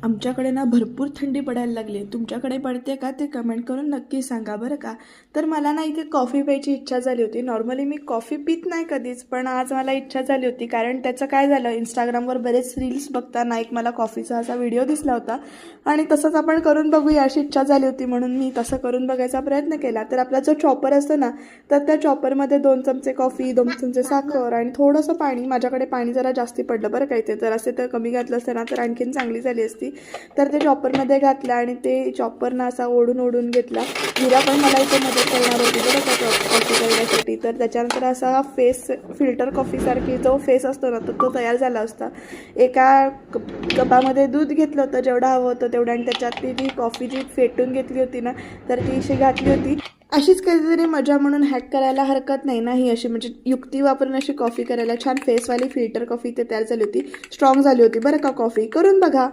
आमच्याकडे ना भरपूर थंडी पडायला लागली आहे. तुमच्याकडे पडते का ते कमेंट करून नक्की सांगा बरं का. तर मला ना इथे कॉफी प्यायची इच्छा झाली होती. नॉर्मली मी कॉफी पित नाही कधीच, पण आज मला इच्छा झाली होती कारण त्याचं काय झालं, इंस्टाग्रामवर बरेच रील्स बघताना एक मला कॉफीचा असा व्हिडिओ दिसला होता आणि तसंच आपण करून बघूया अशी इच्छा झाली होती, म्हणून मी तसं करून बघायचा प्रयत्न केला. तर आपला जो चॉपर असतो ना, तर त्या चॉपरमध्ये 2 चमचे कॉफी, 2 चमचे साखर आणि थोडंसं पाणी, माझ्याकडे पाणी जरा जास्ती पडलं बरं का इथे, तर असे तर कमी घातलं असतं ना तर आणखीन चांगली झाली असती. तर ते चॉपरमध्ये घातलं आणि ते चॉपरनं असा ओढून घेतला. हिरा पण मला इथे मदत करणार होती बरं का कॉफी करण्यासाठी. तर त्याच्यानंतर असा फेस फिल्टर कॉफीसारखी जो फेस असतो ना तो तयार झाला असता. एका कपामध्ये दूध घेतलं होतं जेवढं हवं होतं तेवढं, आणि त्याच्यातली जी कॉफी जी फेटून घेतली होती ना तर ती अशी घातली होती. अशीच कधीतरी मजा म्हणून हॅक करायला हरकत नाही ना, ही अशी म्हणजे युक्ती वापरून अशी कॉफी करायला. छान फेसवाली फिल्टर कॉफी ते तयार झाली होती. स्ट्रॉंग झाली होती बरं का कॉफी. करून बघा.